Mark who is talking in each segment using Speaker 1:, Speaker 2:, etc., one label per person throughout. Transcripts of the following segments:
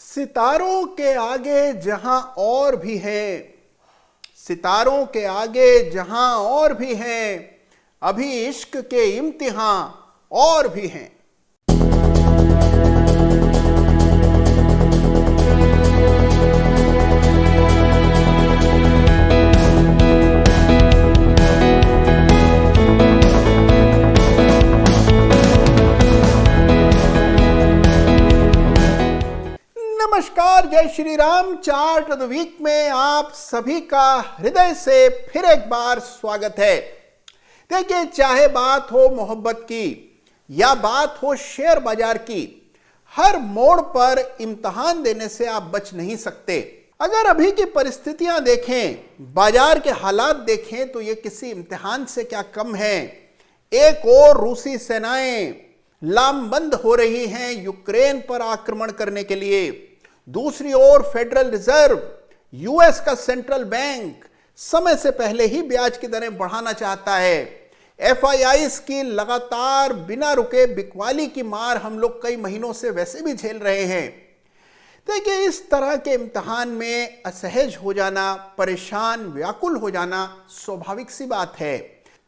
Speaker 1: सितारों के आगे जहां और भी हैं, सितारों के आगे जहां और भी हैं, अभी इश्क के इम्तिहान और भी हैं। नमस्कार, जय Shri Ram. Chart of the week में आप सभी का हृदय से फिर एक बार स्वागत है। देखिए, चाहे बात हो मोहब्बत की या बात हो शेयर बाजार की, हर मोड़ पर इम्तिहान देने से आप बच नहीं सकते। अगर अभी की परिस्थितियां देखें, बाजार के हालात देखें, तो ये किसी इम्तिहान से क्या कम है। एक और रूसी सेनाएं लामबंद हो रही हैं यूक्रेन पर आक्रमण करने के लिए, दूसरी ओर फेडरल रिजर्व, यूएस का सेंट्रल बैंक समय से पहले ही ब्याज की दरें बढ़ाना चाहता है। एफआईआईस की लगातार बिना रुके बिकवाली की मार हम लोग कई महीनों से वैसे भी झेल रहे हैं। देखिए, इस तरह के इम्तिहान में असहज हो जाना, परेशान व्याकुल हो जाना स्वाभाविक सी बात है।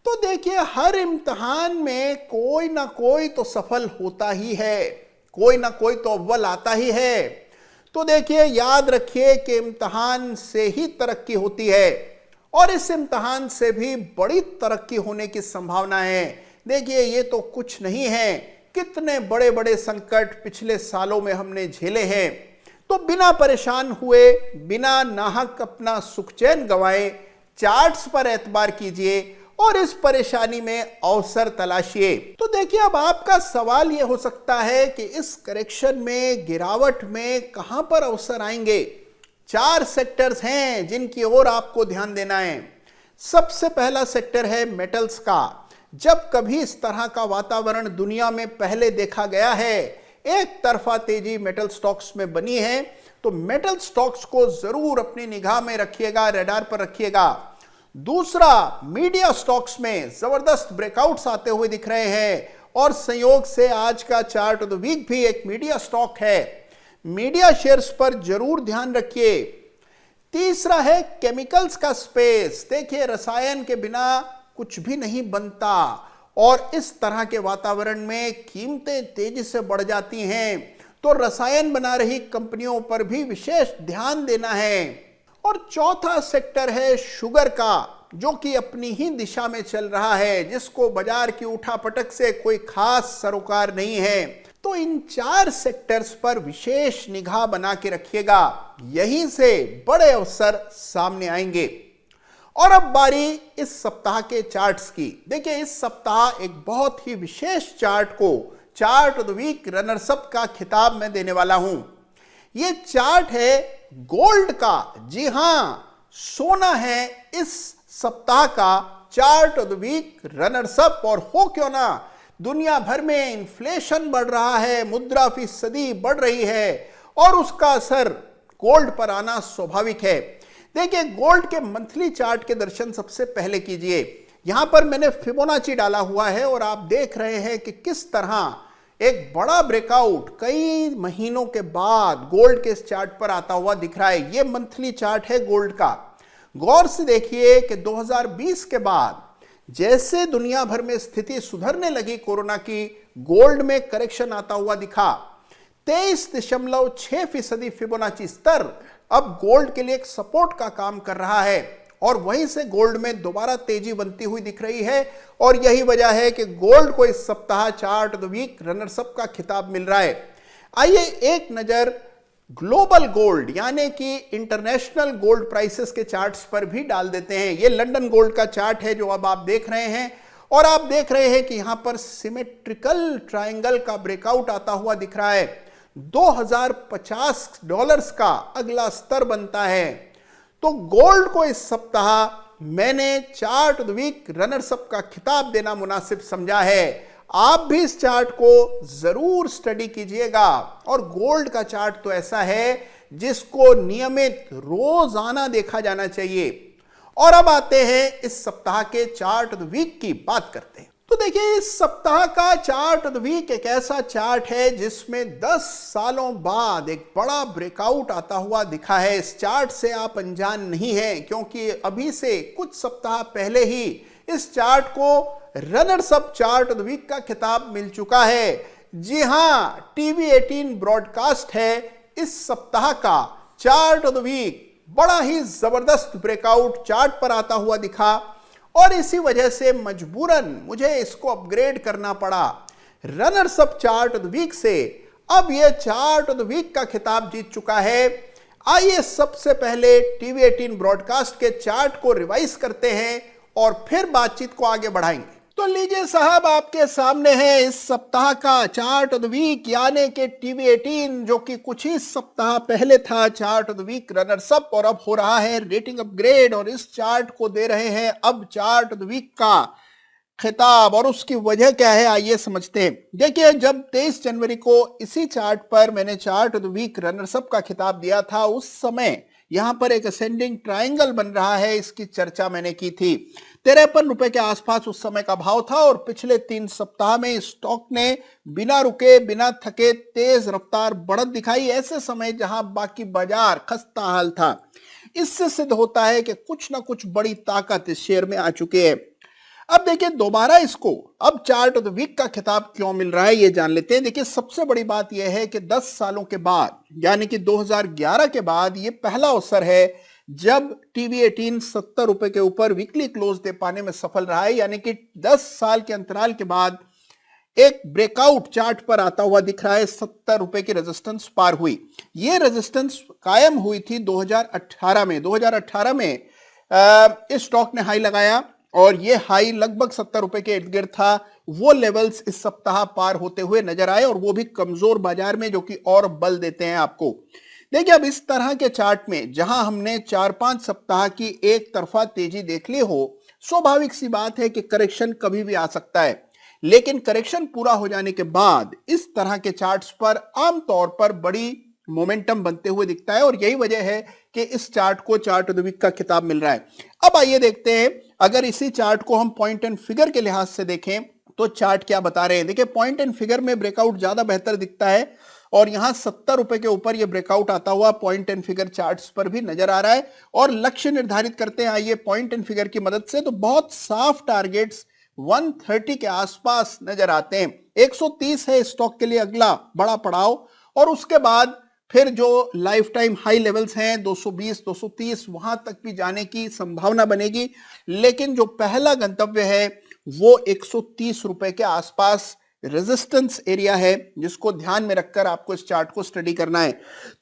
Speaker 1: तो देखिए, हर इम्तिहान में कोई ना कोई तो सफल होता ही है, कोई ना कोई तो अव्वल आता ही है। तो देखिए, याद रखिए कि इम्तिहान से ही तरक्की होती है और इस इम्तिहान से भी बड़ी तरक्की होने की संभावना है। देखिए, ये तो कुछ नहीं है, कितने बड़े बड़े संकट पिछले सालों में हमने झेले हैं। तो बिना परेशान हुए, बिना नाहक अपना सुख चैन गंवाए, चार्ट्स पर एतबार कीजिए और इस परेशानी में अवसर तलाशिए। तो देखिए, अब आपका सवाल यह हो सकता है कि इस करेक्शन में, गिरावट में कहां पर अवसर आएंगे। 4 सेक्टर्स हैं जिनकी ओर आपको ध्यान देना है। सबसे पहला सेक्टर है मेटल्स का। जब कभी इस तरह का वातावरण दुनिया में पहले देखा गया है, एक तरफा तेजी मेटल स्टॉक्स में बनी है, तो मेटल स्टॉक्स को जरूर अपनी निगाह में रखिएगा, रडार पर रखिएगा। दूसरा, मीडिया स्टॉक्स में जबरदस्त ब्रेकआउट्स आते हुए दिख रहे हैं और संयोग से आज का चार्ट ऑफ द वीक भी एक मीडिया स्टॉक है। मीडिया शेयर्स पर जरूर ध्यान रखिए। तीसरा है केमिकल्स का स्पेस। देखिए, रसायन के बिना कुछ भी नहीं बनता और इस तरह के वातावरण में कीमतें तेजी से बढ़ जाती हैं, तो रसायन बना रही कंपनियों पर भी विशेष ध्यान देना है। और चौथा सेक्टर है शुगर का, जो कि अपनी ही दिशा में चल रहा है, जिसको बाजार की उठापटक से कोई खास सरोकार नहीं है। तो इन 4 सेक्टर्स पर विशेष निगाह बना के रखिएगा, यहीं से बड़े अवसर सामने आएंगे। और अब बारी इस सप्ताह के चार्ट्स की। देखिए, इस सप्ताह एक बहुत ही विशेष चार्ट को chart of the week runners up का खिताब मैं देने वाला हूं। ये चार्ट है गोल्ड का। जी हां, सोना है इस सप्ताह का chart of the week runners up. और हो क्यों ना, दुनिया भर में इन्फ्लेशन बढ़ रहा है, मुद्रा फीसदी बढ़ रही है और उसका असर गोल्ड पर आना स्वाभाविक है। देखिए, गोल्ड के मंथली चार्ट के दर्शन सबसे पहले कीजिए। यहां पर मैंने फिबोनाची डाला हुआ है और आप देख रहे हैं कि किस तरह एक बड़ा ब्रेकआउट कई महीनों के बाद गोल्ड के इस चार्ट पर आता हुआ दिख रहा है। यह मंथली चार्ट है गोल्ड का। गौर से देखिए कि 2020 के बाद जैसे दुनिया भर में स्थिति सुधरने लगी कोरोना की, गोल्ड में करेक्शन आता हुआ दिखा। 23.6% फिबोनाची स्तर अब गोल्ड के लिए एक सपोर्ट का काम कर रहा है और वहीं से गोल्ड में दोबारा तेजी बनती हुई दिख रही है। और यही वजह है कि गोल्ड को इस सप्ताह chart of the week runners up का खिताब मिल रहा है। आइए एक नजर ग्लोबल गोल्ड यानी कि इंटरनेशनल गोल्ड प्राइसेस के चार्ट्स पर भी डाल देते हैं। ये लंदन गोल्ड का चार्ट है जो अब आप देख रहे हैं और आप देख रहे हैं कि यहां पर सिमेट्रिकल ट्रायंगल का ब्रेकआउट आता हुआ दिख रहा है। $2050 का अगला स्तर बनता है। तो गोल्ड को इस सप्ताह मैंने chart of the week runners up का खिताब देना मुनासिब समझा है। आप भी इस चार्ट को जरूर स्टडी कीजिएगा। और गोल्ड का चार्ट तो ऐसा है जिसको नियमित रोजाना देखा जाना चाहिए। और अब आते हैं इस सप्ताह के चार्ट ऑफ द वीक की बात करते हैं। तो देखिए, इस सप्ताह का चार्ट ऑफ द वीक एक ऐसा चार्ट है जिसमें 10 सालों बाद एक बड़ा ब्रेकआउट आता हुआ दिखा है। इस चार्ट से आप अनजान नहीं हैं, क्योंकि अभी से कुछ सप्ताह पहले ही इस चार्ट को runners up chart of the week का खिताब मिल चुका है। जी हां, टीवी 18 ब्रॉडकास्ट है इस सप्ताह का चार्ट ऑफ द वीक। बड़ा ही जबरदस्त ब्रेकआउट चार्ट पर आता हुआ दिखा और इसी वजह से मजबूरन मुझे इसको अपग्रेड करना पड़ा runners up chart of the week से। अब यह चार्ट ऑफ द वीक का खिताब जीत चुका है। आइए सबसे पहले टीवी 18 ब्रॉडकास्ट के चार्ट को रिवाइज करते हैं और फिर बातचीत को आगे बढ़ाएंगे। तो लीजिए साहब, आपके सामने है इस सप्ताह का चार्ट ऑफ द वीक, यानी कि टीवी 18, जो कि कुछ ही सप्ताह पहले था chart of the week runners up और अब हो रहा है रेटिंग अपग्रेड। और इस चार्ट को दे रहे हैं अब चार्ट ऑफ द वीक का खिताब, और उसकी वजह क्या है आइए समझते हैं। देखिए, जब 23 जनवरी को इसी चार्ट पर मैंने chart of the week runners up का खिताब दिया था, उस समय यहां पर एक असेंडिंग ट्रायंगल बन रहा है, इसकी चर्चा मैंने की थी। 53 रुपए के आसपास उस समय का भाव था और पिछले 3 सप्ताह में स्टॉक ने बिना रुके बिना थके तेज रफ्तार बढ़त दिखाई, ऐसे समय जहां बाकी बाजार खस्ता हाल था। इससे सिद्ध होता है कि कुछ ना कुछ बड़ी ताकत इस शेयर में आ चुकी है। अब देखिए, दोबारा इसको अब चार्ट ऑफ द वीक का खिताब क्यों मिल रहा है ये जान लेते हैं। देखिए, सबसे बड़ी बात यह है कि 10 सालों के बाद, यानी कि 2011 के बाद ये पहला अवसर है जब टीवी 18 70 रुपए के ऊपर वीकली क्लोज दे पाने में सफल रहा है। यानी कि 10 साल के अंतराल के बाद एक ब्रेकआउट चार्ट पर आता हुआ दिख रहा है। 70 रुपए की रेजिस्टेंस पार हुई। ये रेजिस्टेंस कायम हुई थी 2018 में। 2018 में इस स्टॉक ने हाई लगाया और ये हाई लगभग 70 रुपए के इर्द गिर्द था। वो लेवल्स इस सप्ताह पार होते हुए नजर आए और वो भी कमजोर बाजार में, जो कि और बल देते हैं आपको। देखिए, अब इस तरह के चार्ट में जहां हमने 4-5 सप्ताह की एक तरफा तेजी देख ली हो, स्वाभाविक सी बात है कि करेक्शन कभी भी आ सकता है। लेकिन करेक्शन पूरा हो जाने के बाद इस तरह के चार्ट्स पर आमतौर पर बड़ी मोमेंटम बनते हुए दिखता है और यही वजह है कि इस चार्ट को चार्ट ऑफ द वीक का खिताब मिल रहा है। अब आइए देखते हैं, अगर इसी चार्ट को हम पॉइंट एंड फिगर के लिहाज से देखें तो चार्ट क्या बता रहे हैं। देखिए, पॉइंट एंड फिगर में ब्रेकआउट ज्यादा बेहतर दिखता है और यहां 70 रुपए के ऊपर यह ब्रेकआउट आता हुआ पॉइंट एंड फिगर चार्ट्स पर भी नजर आ रहा है। और लक्ष्य निर्धारित करते हैं आइए पॉइंट एंड फिगर की मदद से, तो बहुत साफ टारगेट्स 130 के आसपास नजर आते हैं। 130 है स्टॉक के लिए अगला बड़ा पड़ाव और उसके बाद फिर जो लाइफ टाइम हाई लेवल्स हैं 220 230 वहां तक भी जाने की संभावना बनेगी। लेकिन जो पहला गंतव्य है वो 130 रुपए के आसपास रेजिस्टेंस एरिया है, जिसको ध्यान में रखकर आपको इस चार्ट को स्टडी करना है।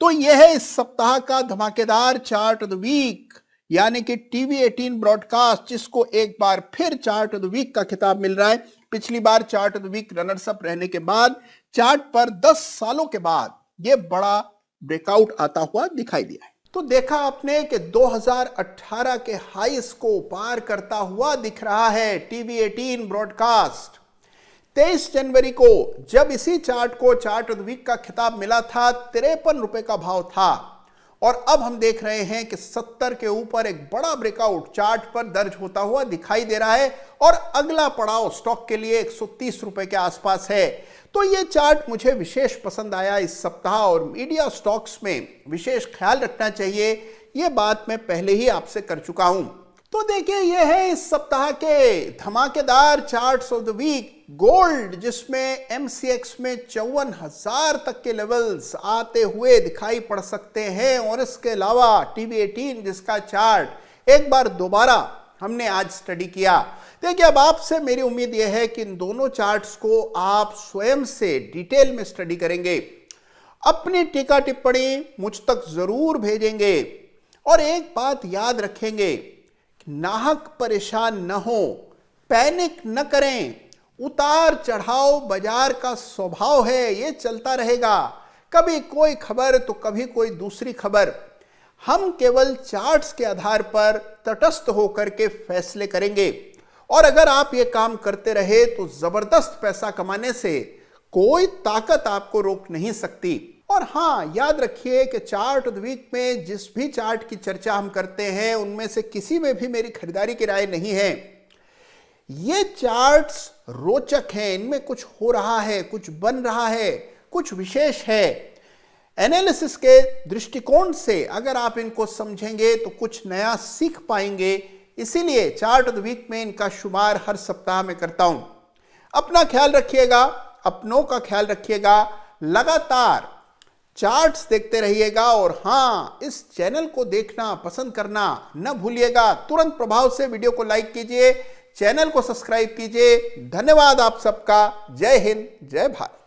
Speaker 1: तो यह है इस सप्ताह का धमाकेदार चार्ट ऑफ द वीक, यानी कि टीवी 18 ब्रॉडकास्ट, जिसको एक बार फिर चार्ट ऑफ द वीक का खिताब मिल रहा है। पिछली बार chart of the week runners up रहने के बाद चार्ट पर 10 सालों के बाद यह बड़ा ब्रेकआउट आता हुआ दिखाई दिया है। तो देखा आपने कि 2018 के हाईस को पार करता हुआ दिख रहा है टीवी 18 ब्रॉडकास्ट। 23 जनवरी को जब इसी चार्ट को चार्ट ऑफ द वीक का खिताब मिला था, 53 रुपए का भाव था और अब हम देख रहे हैं कि 70 के ऊपर एक बड़ा ब्रेकआउट चार्ट पर दर्ज होता हुआ दिखाई दे रहा है और अगला पड़ाव स्टॉक के लिए 130 रुपए के आसपास है। तो ये चार्ट मुझे विशेष पसंद आया इस सप्ताह और मीडिया स्टॉक्स में विशेष ख्याल रखना चाहिए, ये बात मैं पहले ही आपसे कर चुका हूं। तो देखिए, यह है इस सप्ताह के धमाकेदार charts of the week. Gold, जिसमें एमसीएक्स में 54,000 तक के लेवल्स आते हुए दिखाई पड़ सकते हैं, और इसके अलावा टीवी 18 जिसका चार्ट एक बार दोबारा हमने आज स्टडी किया। देखिए, अब आपसे मेरी उम्मीद यह है कि इन दोनों चार्ट्स को आप स्वयं से डिटेल में स्टडी करेंगे, अपनी टीका टिप्पणी मुझ तक जरूर भेजेंगे और एक बात याद रखेंगे, नाहक परेशान न हो, पैनिक न करें। उतार चढ़ाव बाजार का स्वभाव है, ये चलता रहेगा। कभी कोई खबर तो कभी कोई दूसरी खबर। हम केवल चार्ट्स के आधार पर तटस्थ होकर के फैसले करेंगे और अगर आप ये काम करते रहे तो जबरदस्त पैसा कमाने से कोई ताकत आपको रोक नहीं सकती। और हाँ, याद रखिए कि चार्ट ऑफ द वीक में जिस भी चार्ट की चर्चा हम करते हैं उनमें से किसी में भी मेरी खरीदारी की राय नहीं है। ये चार्ट्स रोचक हैं, इनमें कुछ हो रहा है, कुछ बन रहा है, कुछ विशेष है। एनालिसिस के दृष्टिकोण से अगर आप इनको समझेंगे तो कुछ नया सीख पाएंगे। इसीलिए चार्ट ऑफ द वीक में इनका शुमार हर सप्ताह में करता हूं। अपना ख्याल रखिएगा, अपनों का ख्याल रखिएगा, लगातार चार्ट्स देखते रहिएगा और हाँ, इस चैनल को देखना पसंद करना न भूलिएगा। तुरंत प्रभाव से वीडियो को लाइक कीजिए, चैनल को सब्सक्राइब कीजिए। धन्यवाद आप सबका। जय हिंद, जय भारत।